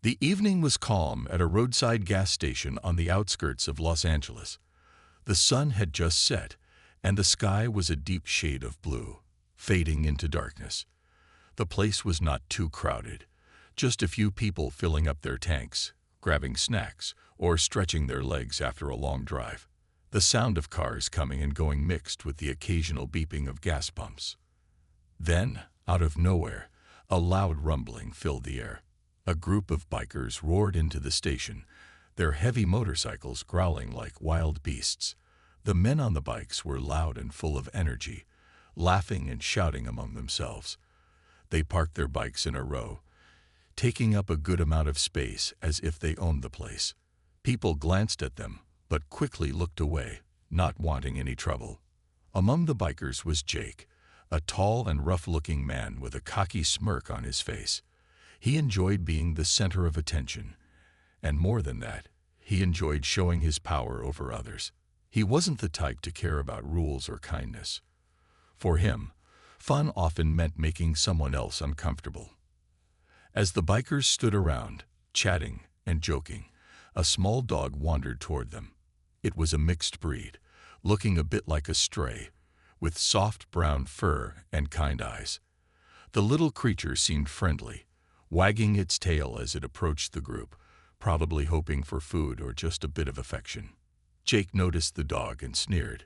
The evening was calm at a roadside gas station on the outskirts of Los Angeles. The sun had just set, and the sky was a deep shade of blue, fading into darkness. The place was not too crowded, just a few people filling up their tanks, grabbing snacks, or stretching their legs after a long drive. The sound of cars coming and going mixed with the occasional beeping of gas pumps. Then, out of nowhere, a loud rumbling filled the air. A group of bikers roared into the station, their heavy motorcycles growling like wild beasts. The men on the bikes were loud and full of energy, laughing and shouting among themselves. They parked their bikes in a row, taking up a good amount of space as if they owned the place. People glanced at them, but quickly looked away, not wanting any trouble. Among the bikers was Jake, a tall and rough-looking man with a cocky smirk on his face. He enjoyed being the center of attention, and more than that, he enjoyed showing his power over others. He wasn't the type to care about rules or kindness. For him, fun often meant making someone else uncomfortable. As the bikers stood around, chatting and joking, a small dog wandered toward them. It was a mixed breed, looking a bit like a stray, with soft brown fur and kind eyes. The little creature seemed friendly, wagging its tail as it approached the group, probably hoping for food or just a bit of affection. Jake noticed the dog and sneered.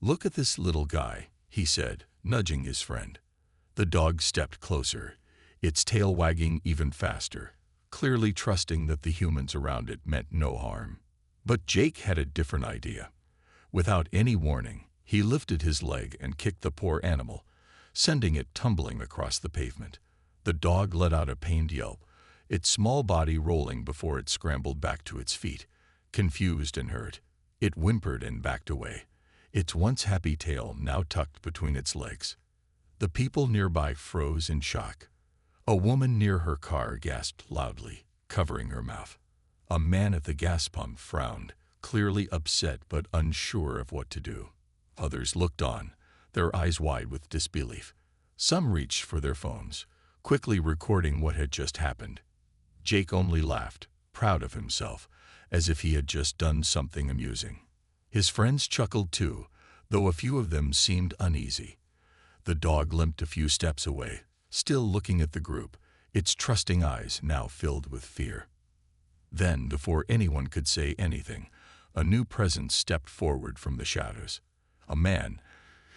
"Look at this little guy," he said, nudging his friend. The dog stepped closer, its tail wagging even faster, clearly trusting that the humans around it meant no harm. But Jake had a different idea. Without any warning, he lifted his leg and kicked the poor animal, sending it tumbling across the pavement. The dog let out a pained yelp, its small body rolling before it scrambled back to its feet, confused and hurt. It whimpered and backed away, its once happy tail now tucked between its legs. The people nearby froze in shock. A woman near her car gasped loudly, covering her mouth. A man at the gas pump frowned, clearly upset but unsure of what to do. Others looked on, their eyes wide with disbelief. Some reached for their phones, quickly recording what had just happened. Jake only laughed, proud of himself, as if he had just done something amusing. His friends chuckled too, though a few of them seemed uneasy. The dog limped a few steps away, still looking at the group, its trusting eyes now filled with fear. Then, before anyone could say anything, a new presence stepped forward from the shadows. A man,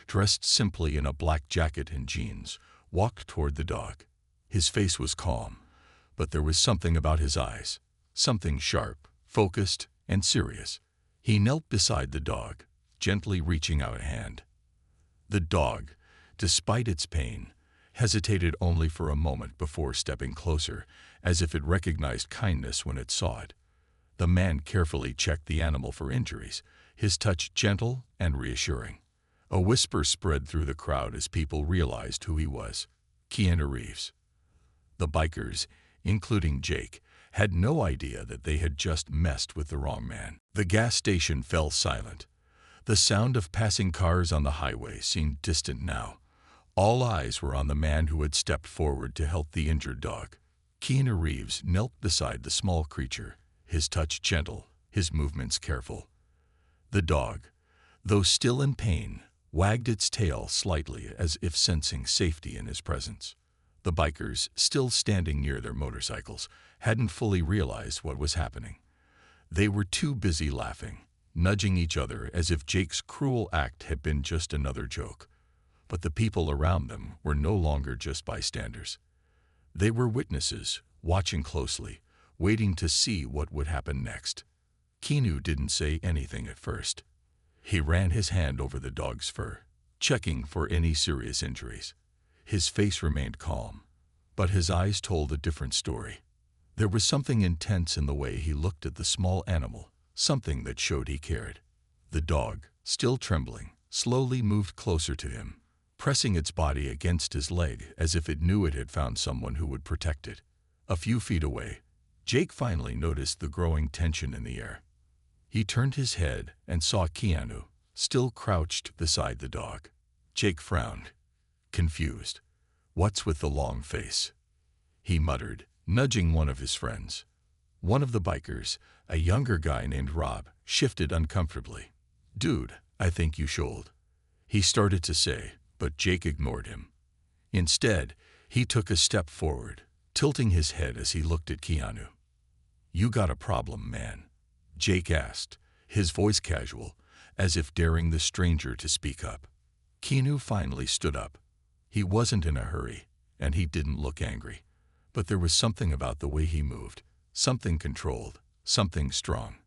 dressed simply in a black jacket and jeans, walked toward the dog. His face was calm, but there was something about his eyes, something sharp, focused, and serious. He knelt beside the dog, gently reaching out a hand. The dog, despite its pain, hesitated only for a moment before stepping closer, as if it recognized kindness when it saw it. The man carefully checked the animal for injuries, his touch gentle and reassuring. A whisper spread through the crowd as people realized who he was: Keanu Reeves. The bikers, including Jake, had no idea that they had just messed with the wrong man. The gas station fell silent. The sound of passing cars on the highway seemed distant now. All eyes were on the man who had stepped forward to help the injured dog. Keanu Reeves knelt beside the small creature, his touch gentle, his movements careful. The dog, though still in pain, wagged its tail slightly as if sensing safety in his presence. The bikers, still standing near their motorcycles, hadn't fully realized what was happening. They were too busy laughing, nudging each other as if Jake's cruel act had been just another joke. But the people around them were no longer just bystanders. They were witnesses, watching closely, waiting to see what would happen next. Keanu didn't say anything at first. He ran his hand over the dog's fur, checking for any serious injuries. His face remained calm, but his eyes told a different story. There was something intense in the way he looked at the small animal, something that showed he cared. The dog, still trembling, slowly moved closer to him, pressing its body against his leg as if it knew it had found someone who would protect it. A few feet away, Jake finally noticed the growing tension in the air. He turned his head and saw Keanu, still crouched beside the dog. Jake frowned, confused. "What's with the long face?" he muttered, nudging one of his friends. One of the bikers, a younger guy named Rob, shifted uncomfortably. "Dude, I think you should," he started to say, but Jake ignored him. Instead, he took a step forward, tilting his head as he looked at Keanu. "You got a problem, man?" Jake asked, his voice casual, as if daring the stranger to speak up. Keanu finally stood up. He wasn't in a hurry, and he didn't look angry. But there was something about the way he moved, something controlled, something strong.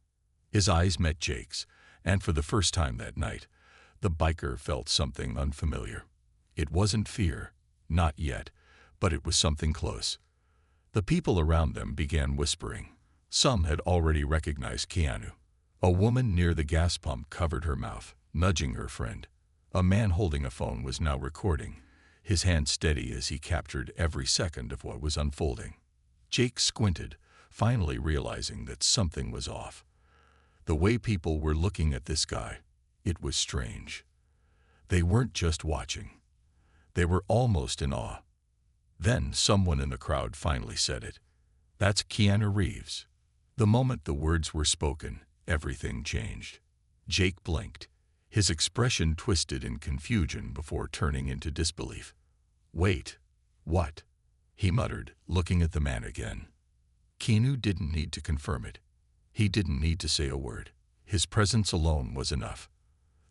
His eyes met Jake's, and for the first time that night, the biker felt something unfamiliar. It wasn't fear, not yet, but it was something close. The people around them began whispering. Some had already recognized Keanu. A woman near the gas pump covered her mouth, nudging her friend. A man holding a phone was now recording, his hand steady as he captured every second of what was unfolding. Jake squinted, finally realizing that something was off. The way people were looking at this guy, it was strange. They weren't just watching. They were almost in awe. Then someone in the crowd finally said it. "That's Keanu Reeves." The moment the words were spoken, everything changed. Jake blinked, his expression twisted in confusion before turning into disbelief. "Wait, what?" he muttered, looking at the man again. Keanu didn't need to confirm it. He didn't need to say a word. His presence alone was enough.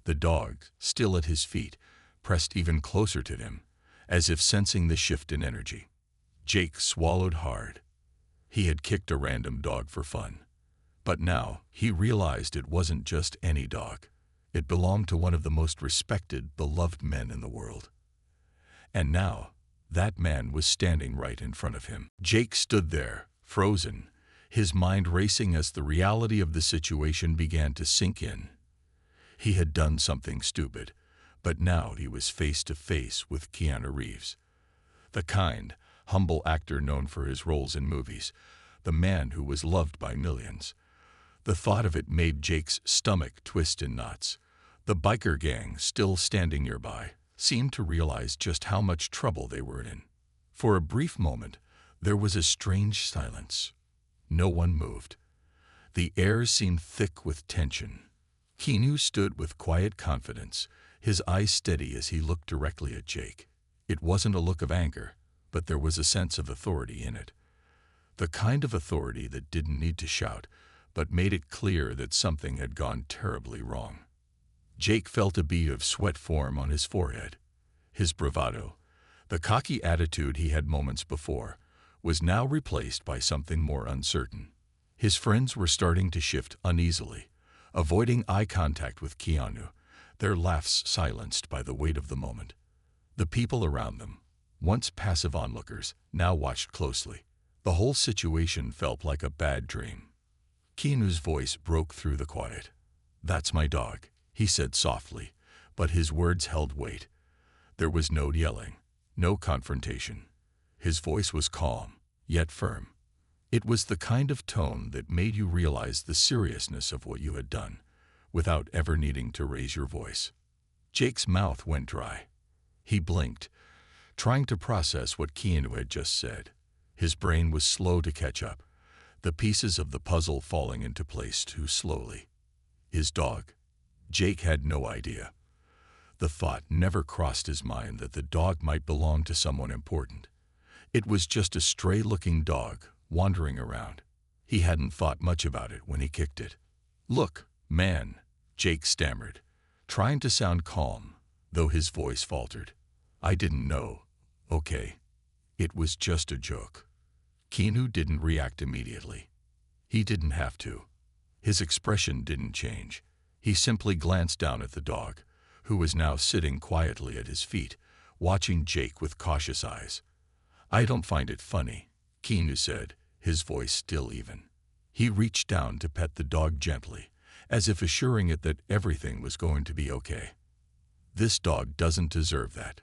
The dog, still at his feet, pressed even closer to him, as if sensing the shift in energy. Jake swallowed hard. He had kicked a random dog for fun. But now he realized it wasn't just any dog. It belonged to one of the most respected, beloved men in the world. And now, that man was standing right in front of him. Jake stood there, frozen, his mind racing as the reality of the situation began to sink in. He had done something stupid, but now he was face to face with Keanu Reeves. The kind, humble actor known for his roles in movies, the man who was loved by millions. The thought of it made Jake's stomach twist in knots. The biker gang, still standing nearby, seemed to realize just how much trouble they were in. For a brief moment, there was a strange silence. No one moved. The air seemed thick with tension. Keanu stood with quiet confidence, his eyes steady as he looked directly at Jake. It wasn't a look of anger, but there was a sense of authority in it. The kind of authority that didn't need to shout, but made it clear that something had gone terribly wrong. Jake felt a bead of sweat form on his forehead. His bravado, the cocky attitude he had moments before, was now replaced by something more uncertain. His friends were starting to shift uneasily, avoiding eye contact with Keanu, their laughs silenced by the weight of the moment. The people around them, once passive onlookers, now watched closely. The whole situation felt like a bad dream. Keanu's voice broke through the quiet. "That's my dog," he said softly, but his words held weight. There was no yelling, no confrontation. His voice was calm, yet firm. It was the kind of tone that made you realize the seriousness of what you had done, without ever needing to raise your voice. Jake's mouth went dry. He blinked, trying to process what Keanu had just said. His brain was slow to catch up, the pieces of the puzzle falling into place too slowly. His dog. Jake had no idea. The thought never crossed his mind that the dog might belong to someone important. It was just a stray-looking dog, wandering around. He hadn't thought much about it when he kicked it. "Look, man," Jake stammered, trying to sound calm, though his voice faltered. "I didn't know. Okay. It was just a joke." Keanu didn't react immediately. He didn't have to. His expression didn't change. He simply glanced down at the dog, who was now sitting quietly at his feet, watching Jake with cautious eyes. "I don't find it funny," Keanu said, his voice still even. He reached down to pet the dog gently, as if assuring it that everything was going to be okay. "This dog doesn't deserve that."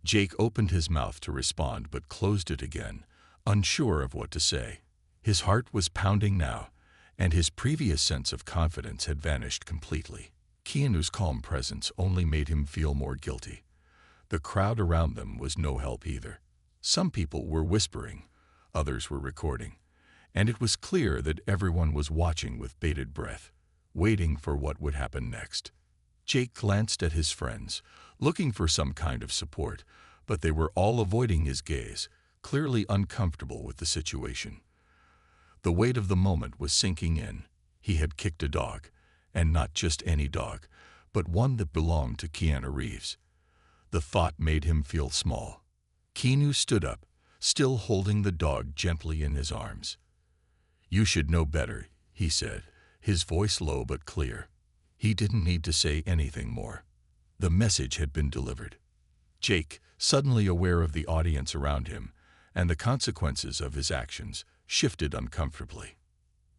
Jake opened his mouth to respond but closed it again, unsure of what to say. His heart was pounding now, and his previous sense of confidence had vanished completely. Keanu's calm presence only made him feel more guilty. The crowd around them was no help either. Some people were whispering, Others were recording, and it was clear that everyone was watching with bated breath, waiting for what would happen next. Jake glanced at his friends, looking for some kind of support, but they were all avoiding his gaze, clearly uncomfortable with the situation. The weight of the moment was sinking in. He had kicked a dog, and not just any dog, but one that belonged to Keanu Reeves. The thought made him feel small. Keanu stood up, still holding the dog gently in his arms. "You should know better," he said, his voice low but clear. He didn't need to say anything more. The message had been delivered. Jake, suddenly aware of the audience around him and the consequences of his actions, shifted uncomfortably.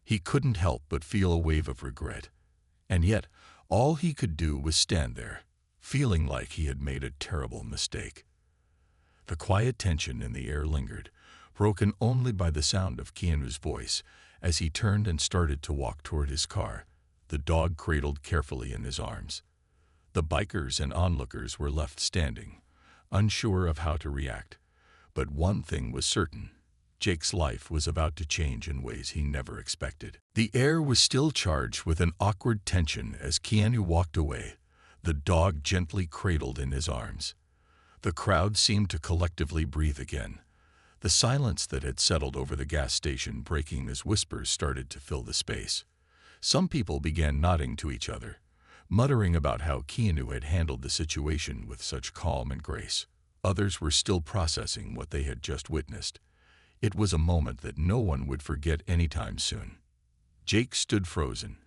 He couldn't help but feel a wave of regret, and yet all he could do was stand there, feeling like he had made a terrible mistake. The quiet tension in the air lingered, broken only by the sound of Keanu's voice as he turned and started to walk toward his car, the dog cradled carefully in his arms. The bikers and onlookers were left standing, unsure of how to react. But one thing was certain: Jake's life was about to change in ways he never expected. The air was still charged with an awkward tension as Keanu walked away, the dog gently cradled in his arms. The crowd seemed to collectively breathe again, the silence that had settled over the gas station breaking as whispers started to fill the space. Some people began nodding to each other, muttering about how Keanu had handled the situation with such calm and grace. Others were still processing what they had just witnessed. It was a moment that no one would forget anytime soon. Jake stood frozen,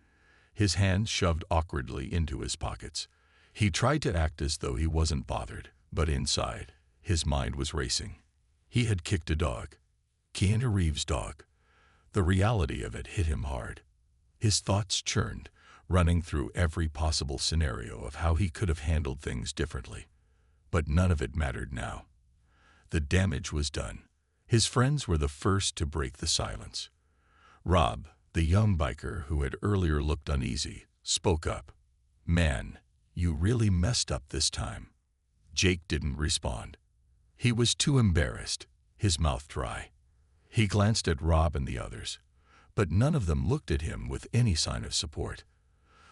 his hands shoved awkwardly into his pockets. He tried to act as though he wasn't bothered, but inside, his mind was racing. He had kicked a dog, Keanu Reeves' dog. The reality of it hit him hard. His thoughts churned, running through every possible scenario of how he could have handled things differently. But none of it mattered now. The damage was done. His friends were the first to break the silence. Rob, the young biker who had earlier looked uneasy, spoke up. "Man, you really messed up this time." Jake didn't respond. He was too embarrassed, his mouth dry. He glanced at Rob and the others, but none of them looked at him with any sign of support.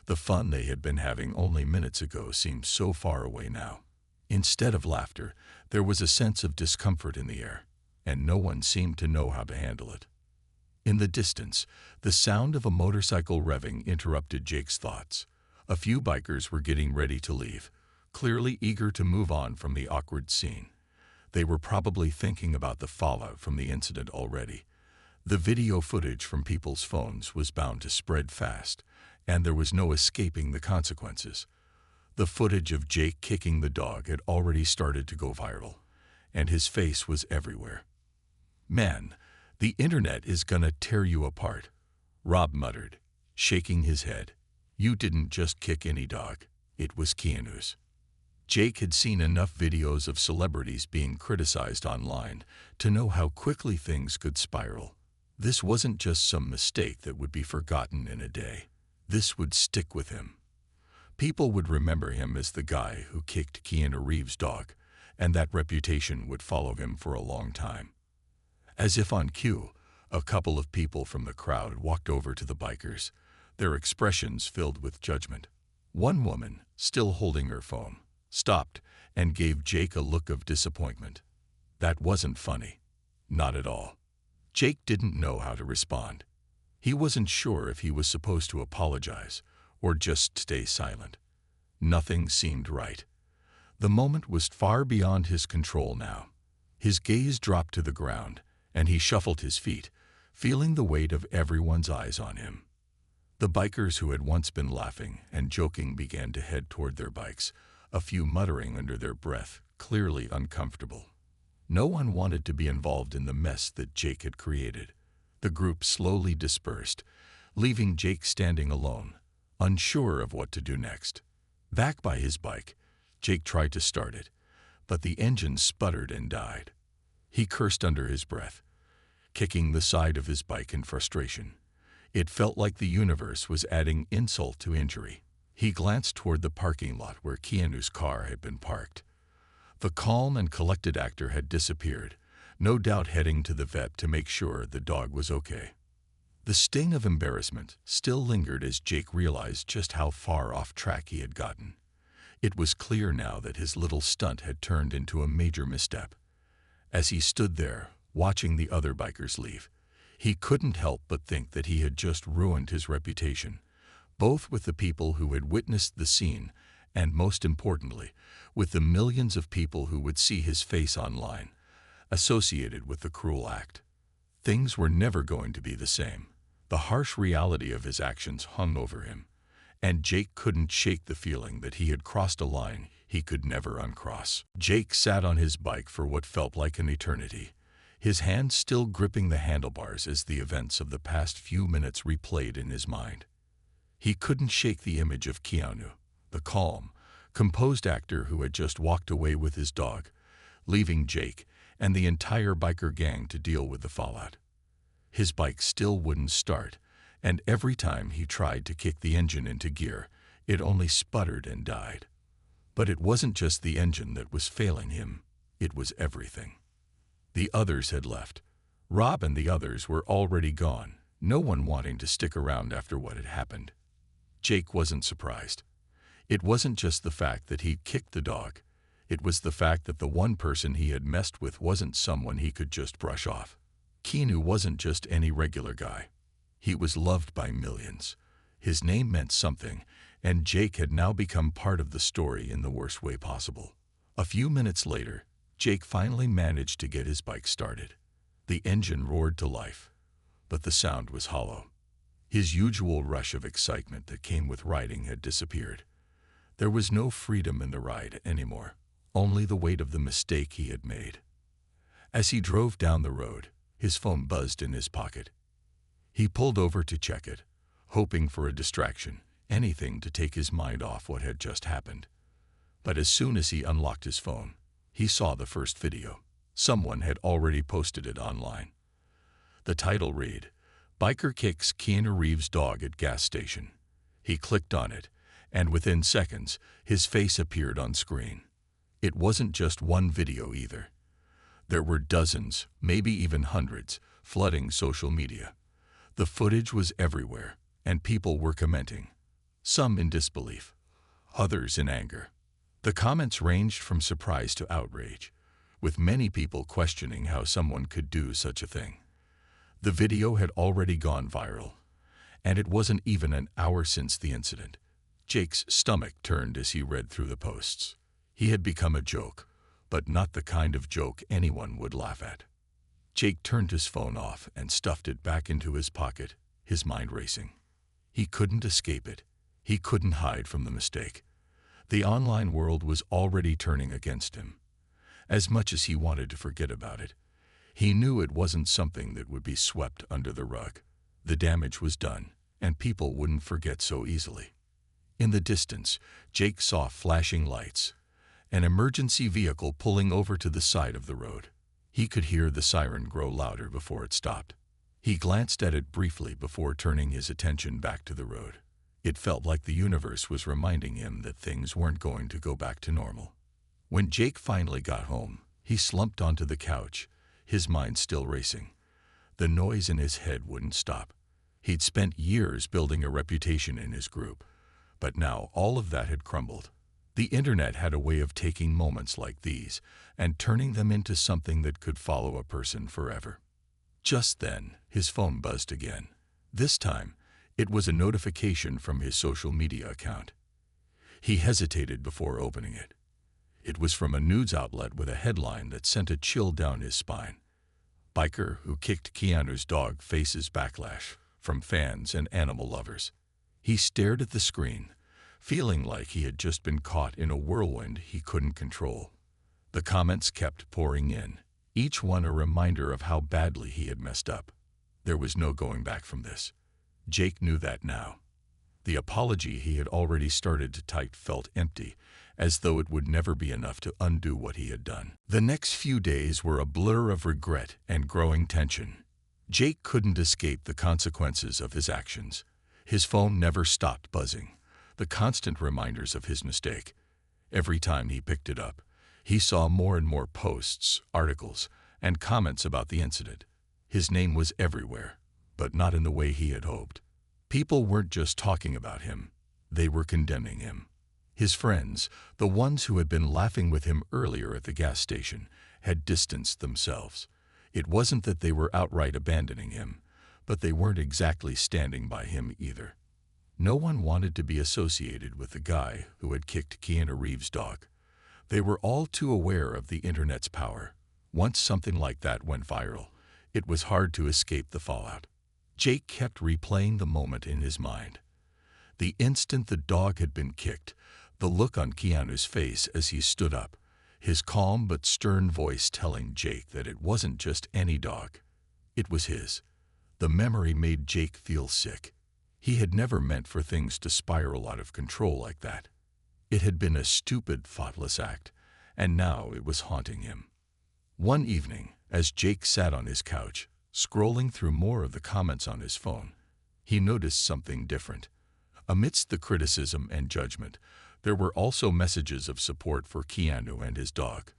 The fun they had been having only minutes ago seemed so far away now. Instead of laughter, there was a sense of discomfort in the air, and no one seemed to know how to handle it. In the distance, the sound of a motorcycle revving interrupted Jake's thoughts. A few bikers were getting ready to leave, clearly eager to move on from the awkward scene. They were probably thinking about the fallout from the incident already. The video footage from people's phones was bound to spread fast, and there was no escaping the consequences. The footage of Jake kicking the dog had already started to go viral, and his face was everywhere. "Man, the internet is gonna tear you apart," Rob muttered, shaking his head. "You didn't just kick any dog, it was Keanu's." Jake had seen enough videos of celebrities being criticized online to know how quickly things could spiral. This wasn't just some mistake that would be forgotten in a day. This would stick with him. People would remember him as the guy who kicked Keanu Reeves' dog, and that reputation would follow him for a long time. As if on cue, a couple of people from the crowd walked over to the bikers, their expressions filled with judgment. One woman, still holding her phone, stopped and gave Jake a look of disappointment. That wasn't funny. Not at all. Jake didn't know how to respond. He wasn't sure if he was supposed to apologize or just stay silent. Nothing seemed right. The moment was far beyond his control now. His gaze dropped to the ground, and he shuffled his feet, feeling the weight of everyone's eyes on him. The bikers who had once been laughing and joking began to head toward their bikes, a few muttering under their breath, clearly uncomfortable. No one wanted to be involved in the mess that Jake had created. The group slowly dispersed, leaving Jake standing alone, unsure of what to do next. Back by his bike, Jake tried to start it, but the engine sputtered and died. He cursed under his breath, kicking the side of his bike in frustration. It felt like the universe was adding insult to injury. He glanced toward the parking lot where Keanu's car had been parked. The calm and collected actor had disappeared, no doubt heading to the vet to make sure the dog was okay. The sting of embarrassment still lingered as Jake realized just how far off track he had gotten. It was clear now that his little stunt had turned into a major misstep. As he stood there, watching the other bikers leave, he couldn't help but think that he had just ruined his reputation, both with the people who had witnessed the scene and, most importantly, with the millions of people who would see his face online, associated with the cruel act. Things were never going to be the same. The harsh reality of his actions hung over him, and Jake couldn't shake the feeling that he had crossed a line he could never uncross. Jake sat on his bike for what felt like an eternity, his hands still gripping the handlebars as the events of the past few minutes replayed in his mind. He couldn't shake the image of Keanu, the calm, composed actor who had just walked away with his dog, leaving Jake and the entire biker gang to deal with the fallout. His bike still wouldn't start, and every time he tried to kick the engine into gear, it only sputtered and died. But it wasn't just the engine that was failing him, it was everything. The others had left. Rob and the others were already gone, no one wanting to stick around after what had happened. Jake wasn't surprised. It wasn't just the fact that he'd kicked the dog, it was the fact that the one person he had messed with wasn't someone he could just brush off. Keanu wasn't just any regular guy. He was loved by millions. His name meant something, and Jake had now become part of the story in the worst way possible. A few minutes later, Jake finally managed to get his bike started. The engine roared to life, but the sound was hollow. His usual rush of excitement that came with riding had disappeared. There was no freedom in the ride anymore, only the weight of the mistake he had made. As he drove down the road, his phone buzzed in his pocket. He pulled over to check it, hoping for a distraction, anything to take his mind off what had just happened. But as soon as he unlocked his phone, he saw the first video. Someone had already posted it online. The title read, "Biker Kicks Keanu Reeves' Dog at Gas Station." He clicked on it, and within seconds, his face appeared on screen. It wasn't just one video either. There were dozens, maybe even hundreds, flooding social media. The footage was everywhere, and people were commenting, some in disbelief, others in anger. The comments ranged from surprise to outrage, with many people questioning how someone could do such a thing. The video had already gone viral, and it wasn't even an hour since the incident. Jake's stomach turned as he read through the posts. He had become a joke, but not the kind of joke anyone would laugh at. Jake turned his phone off and stuffed it back into his pocket, his mind racing. He couldn't escape it. He couldn't hide from the mistake. The online world was already turning against him. As much as he wanted to forget about it, he knew it wasn't something that would be swept under the rug. The damage was done, and people wouldn't forget so easily. In the distance, Jake saw flashing lights, an emergency vehicle pulling over to the side of the road. He could hear the siren grow louder before it stopped. He glanced at it briefly before turning his attention back to the road. It felt like the universe was reminding him that things weren't going to go back to normal. When Jake finally got home, he slumped onto the couch, his mind still racing. The noise in his head wouldn't stop. He'd spent years building a reputation in his group, but now all of that had crumbled. The internet had a way of taking moments like these and turning them into something that could follow a person forever. Just then, his phone buzzed again. This time, it was a notification from his social media account. He hesitated before opening it. It was from a news outlet with a headline that sent a chill down his spine. "Biker who kicked Keanu's dog faces backlash from fans and animal lovers." He stared at the screen, feeling like he had just been caught in a whirlwind he couldn't control. The comments kept pouring in, each one a reminder of how badly he had messed up. There was no going back from this. Jake knew that now. The apology he had already started to type felt empty, as though it would never be enough to undo what he had done. The next few days were a blur of regret and growing tension. Jake couldn't escape the consequences of his actions. His phone never stopped buzzing, the constant reminders of his mistake. Every time he picked it up, he saw more and more posts, articles, and comments about the incident. His name was everywhere, but not in the way he had hoped. People weren't just talking about him, they were condemning him. His friends, the ones who had been laughing with him earlier at the gas station, had distanced themselves. It wasn't that they were outright abandoning him, but they weren't exactly standing by him either. No one wanted to be associated with the guy who had kicked Keanu Reeves' dog. They were all too aware of the internet's power. Once something like that went viral, it was hard to escape the fallout. Jake kept replaying the moment in his mind. The instant the dog had been kicked, the look on Keanu's face as he stood up, his calm but stern voice telling Jake that it wasn't just any dog. It was his. The memory made Jake feel sick. He had never meant for things to spiral out of control like that. It had been a stupid, thoughtless act, and now it was haunting him. One evening, as Jake sat on his couch, scrolling through more of the comments on his phone, he noticed something different. Amidst the criticism and judgment, there were also messages of support for Keanu and his dog.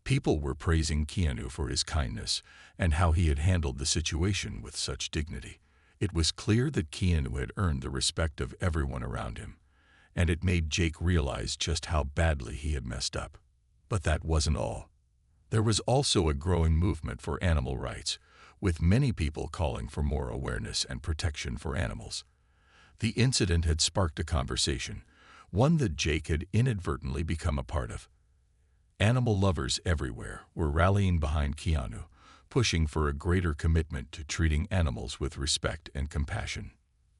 People were praising Keanu for his kindness and how he had handled the situation with such dignity. It was clear that Keanu had earned the respect of everyone around him, and it made Jake realize just how badly he had messed up. But that wasn't all. There was also a growing movement for animal rights, with many people calling for more awareness and protection for animals. The incident had sparked a conversation, one that Jake had inadvertently become a part of. Animal lovers everywhere were rallying behind Keanu, pushing for a greater commitment to treating animals with respect and compassion.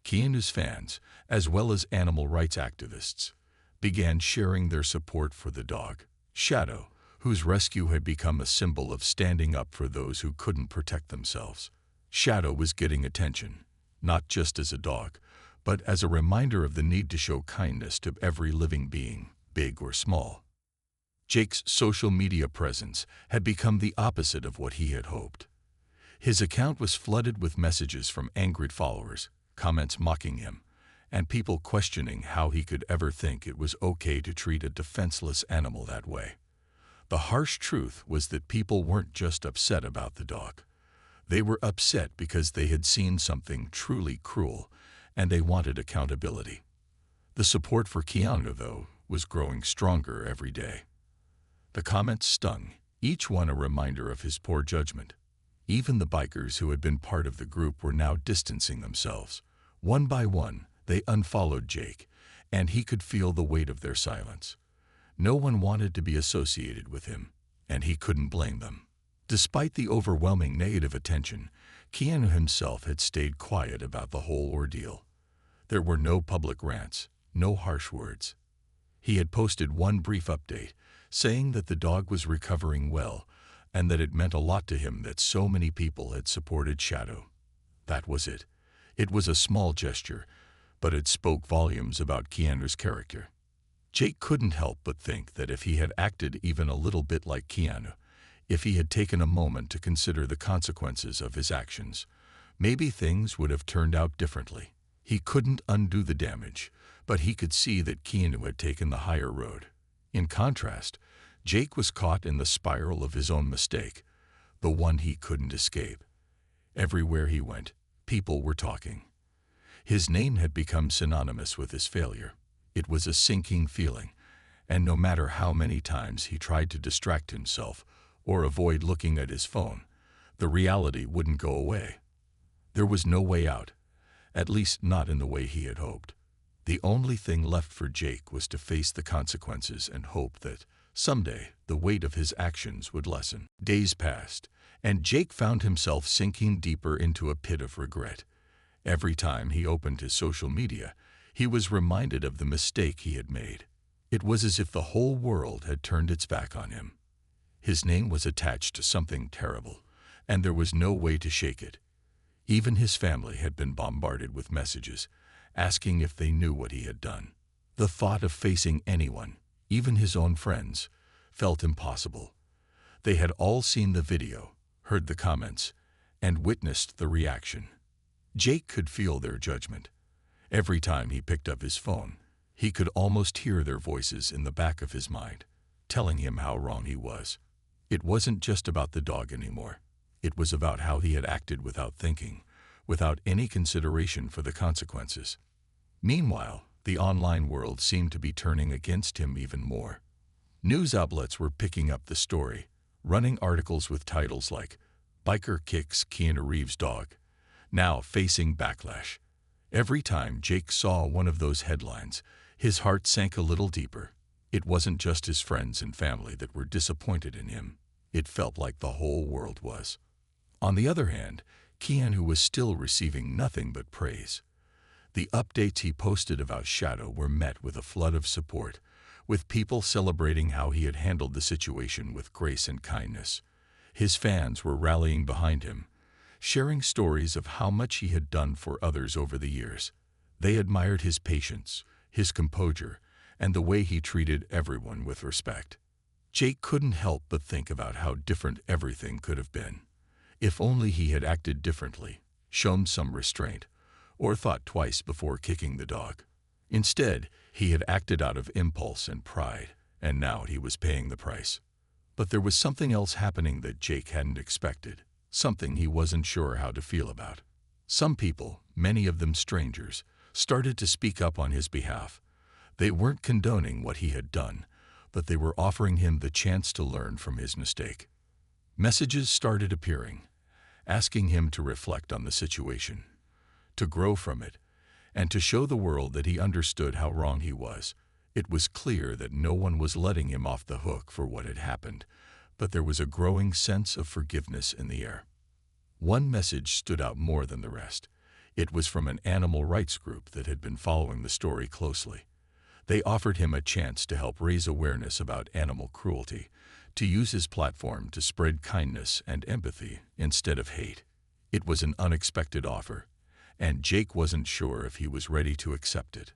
Keanu's fans, as well as animal rights activists, began sharing their support for the dog, Shadow, whose rescue had become a symbol of standing up for those who couldn't protect themselves. Shadow was getting attention, not just as a dog, but as a reminder of the need to show kindness to every living being, big or small. Jake's social media presence had become the opposite of what he had hoped. His account was flooded with messages from angry followers, comments mocking him, and people questioning how he could ever think it was okay to treat a defenseless animal that way. The harsh truth was that people weren't just upset about the dog. They were upset because they had seen something truly cruel, and they wanted accountability. The support for Keanu, though, was growing stronger every day. The comments stung, each one a reminder of his poor judgment. Even the bikers who had been part of the group were now distancing themselves. One by one, they unfollowed Jake, and he could feel the weight of their silence. No one wanted to be associated with him, and he couldn't blame them. Despite the overwhelming negative attention, Keanu himself had stayed quiet about the whole ordeal. There were no public rants, no harsh words. He had posted one brief update, saying that the dog was recovering well, and that it meant a lot to him that so many people had supported Shadow. That was it. It was a small gesture, but it spoke volumes about Keanu's character. Jake couldn't help but think that if he had acted even a little bit like Keanu, if he had taken a moment to consider the consequences of his actions, maybe things would have turned out differently. He couldn't undo the damage, but he could see that Keanu had taken the higher road. In contrast, Jake was caught in the spiral of his own mistake, the one he couldn't escape. Everywhere he went, people were talking. His name had become synonymous with his failure. It was a sinking feeling, and no matter how many times he tried to distract himself or avoid looking at his phone, the reality wouldn't go away. There was no way out, at least not in the way he had hoped. The only thing left for Jake was to face the consequences and hope that, someday, the weight of his actions would lessen. Days passed, and Jake found himself sinking deeper into a pit of regret. Every time he opened his social media, he was reminded of the mistake he had made. It was as if the whole world had turned its back on him. His name was attached to something terrible, and there was no way to shake it. Even his family had been bombarded with messages, asking if they knew what he had done. The thought of facing anyone, even his own friends, felt impossible. They had all seen the video, heard the comments, and witnessed the reaction. Jake could feel their judgment. Every time he picked up his phone, he could almost hear their voices in the back of his mind, telling him how wrong he was. It wasn't just about the dog anymore. It was about how he had acted without thinking, without any consideration for the consequences. Meanwhile, the online world seemed to be turning against him even more. News outlets were picking up the story, running articles with titles like "Biker Kicks Keanu Reeves Dog," now facing backlash. Every time Jake saw one of those headlines, his heart sank a little deeper. It wasn't just his friends and family that were disappointed in him. It felt like the whole world was. On the other hand, Keanu was still receiving nothing but praise. The updates he posted about Shadow were met with a flood of support, with people celebrating how he had handled the situation with grace and kindness. His fans were rallying behind him, sharing stories of how much he had done for others over the years. They admired his patience, his composure, and the way he treated everyone with respect. Jake couldn't help but think about how different everything could have been. If only he had acted differently, shown some restraint, or thought twice before kicking the dog. Instead, he had acted out of impulse and pride, and now he was paying the price. But there was something else happening that Jake hadn't expected, something he wasn't sure how to feel about. Some people, many of them strangers, started to speak up on his behalf. They weren't condoning what he had done, but they were offering him the chance to learn from his mistake. Messages started appearing, asking him to reflect on the situation, to grow from it, and to show the world that he understood how wrong he was. It was clear that no one was letting him off the hook for what had happened, but there was a growing sense of forgiveness in the air. One message stood out more than the rest. It was from an animal rights group that had been following the story closely. They offered him a chance to help raise awareness about animal cruelty, to use his platform to spread kindness and empathy instead of hate. It was an unexpected offer, and Jake wasn't sure if he was ready to accept it.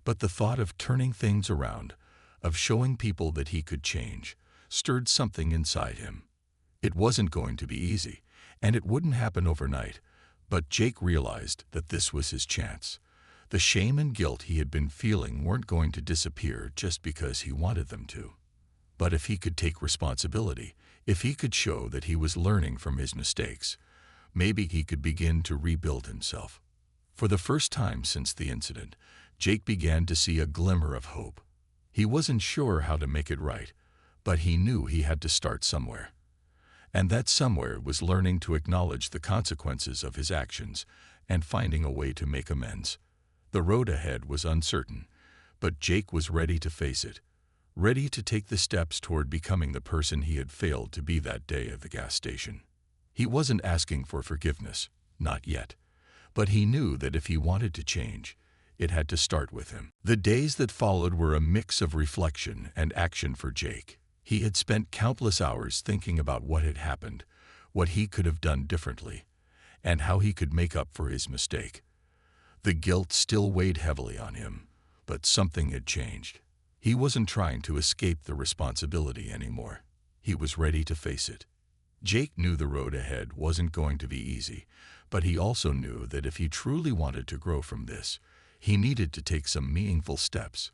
But the thought of turning things around, of showing people that he could change, stirred something inside him. It wasn't going to be easy, and it wouldn't happen overnight, but Jake realized that this was his chance. The shame and guilt he had been feeling weren't going to disappear just because he wanted them to. But if he could take responsibility, if he could show that he was learning from his mistakes, maybe he could begin to rebuild himself. For the first time since the incident, Jake began to see a glimmer of hope. He wasn't sure how to make it right, but he knew he had to start somewhere. And that somewhere was learning to acknowledge the consequences of his actions and finding a way to make amends. The road ahead was uncertain, but Jake was ready to face it, ready to take the steps toward becoming the person he had failed to be that day at the gas station. He wasn't asking for forgiveness, not yet, but he knew that if he wanted to change, it had to start with him. The days that followed were a mix of reflection and action for Jake. He had spent countless hours thinking about what had happened, what he could have done differently, and how he could make up for his mistake. The guilt still weighed heavily on him, but something had changed. He wasn't trying to escape the responsibility anymore. He was ready to face it. Jake knew the road ahead wasn't going to be easy, but he also knew that if he truly wanted to grow from this, he needed to take some meaningful steps.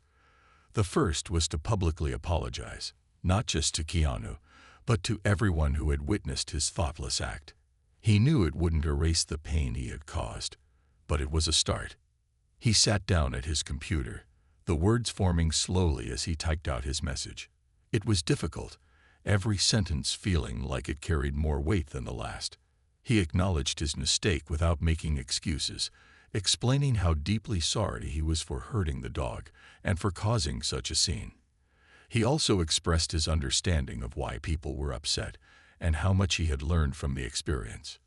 The first was to publicly apologize, not just to Keanu, but to everyone who had witnessed his thoughtless act. He knew it wouldn't erase the pain he had caused, but it was a start. He sat down at his computer, the words forming slowly as he typed out his message. It was difficult, every sentence feeling like it carried more weight than the last. He acknowledged his mistake without making excuses, explaining how deeply sorry he was for hurting the dog and for causing such a scene. He also expressed his understanding of why people were upset and how much he had learned from the experience.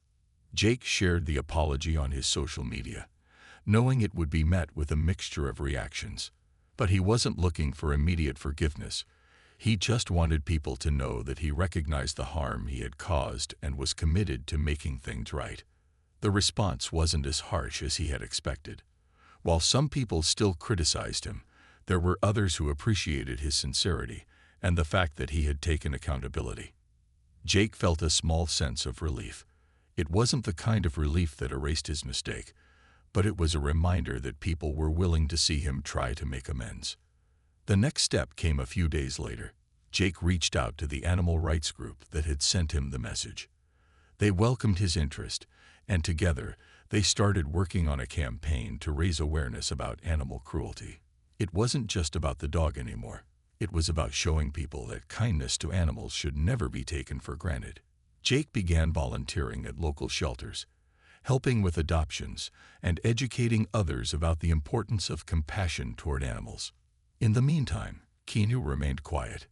Jake shared the apology on his social media, knowing it would be met with a mixture of reactions. But he wasn't looking for immediate forgiveness. He just wanted people to know that he recognized the harm he had caused and was committed to making things right. The response wasn't as harsh as he had expected. While some people still criticized him, there were others who appreciated his sincerity and the fact that he had taken accountability. Jake felt a small sense of relief. It wasn't the kind of relief that erased his mistake, but it was a reminder that people were willing to see him try to make amends. The next step came a few days later. Jake reached out to the animal rights group that had sent him the message. They welcomed his interest, and together they started working on a campaign to raise awareness about animal cruelty. It wasn't just about the dog anymore. It was about showing people that kindness to animals should never be taken for granted. Jake began volunteering at local shelters, helping with adoptions and educating others about the importance of compassion toward animals. In the meantime, Keanu remained quiet.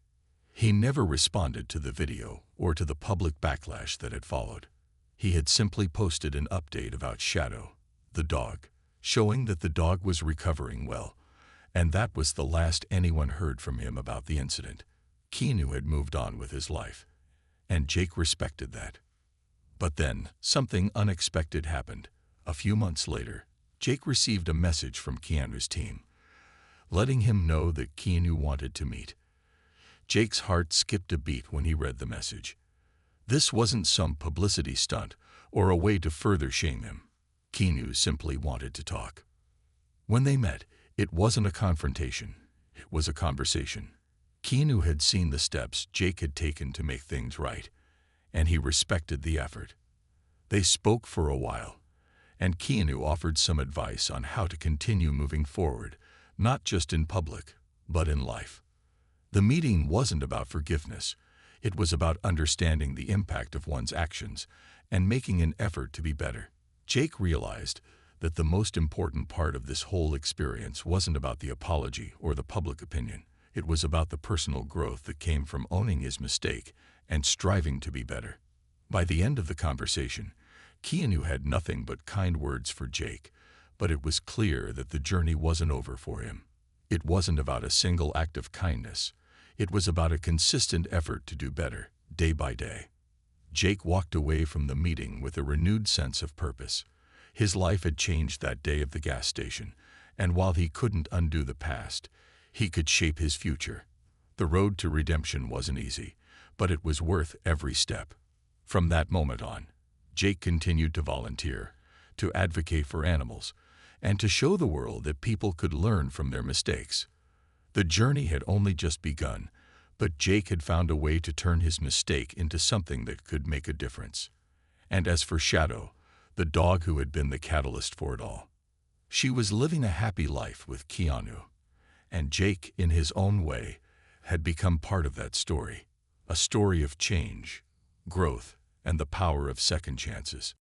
He never responded to the video or to the public backlash that had followed. He had simply posted an update about Shadow, the dog, showing that the dog was recovering well, and that was the last anyone heard from him about the incident. Keanu had moved on with his life, and Jake respected that. But then, something unexpected happened. A few months later, Jake received a message from Keanu's team, letting him know that Keanu wanted to meet. Jake's heart skipped a beat when he read the message. This wasn't some publicity stunt or a way to further shame him. Keanu simply wanted to talk. When they met, it wasn't a confrontation. It was a conversation. Keanu had seen the steps Jake had taken to make things right, and he respected the effort. They spoke for a while, and Keanu offered some advice on how to continue moving forward, not just in public, but in life. The meeting wasn't about forgiveness. It was about understanding the impact of one's actions and making an effort to be better. Jake realized that the most important part of this whole experience wasn't about the apology or the public opinion. It was about the personal growth that came from owning his mistake and striving to be better. By the end of the conversation, Keanu had nothing but kind words for Jake, but it was clear that the journey wasn't over for him. It wasn't about a single act of kindness. It was about a consistent effort to do better, day by day. Jake walked away from the meeting with a renewed sense of purpose. His life had changed that day at the gas station, and while he couldn't undo the past, he could shape his future. The road to redemption wasn't easy, but it was worth every step. From that moment on, Jake continued to volunteer, to advocate for animals, and to show the world that people could learn from their mistakes. The journey had only just begun, but Jake had found a way to turn his mistake into something that could make a difference. And as for Shadow, the dog who had been the catalyst for it all, she was living a happy life with Keanu, and Jake, in his own way, had become part of that story, a story of change, growth, and the power of second chances.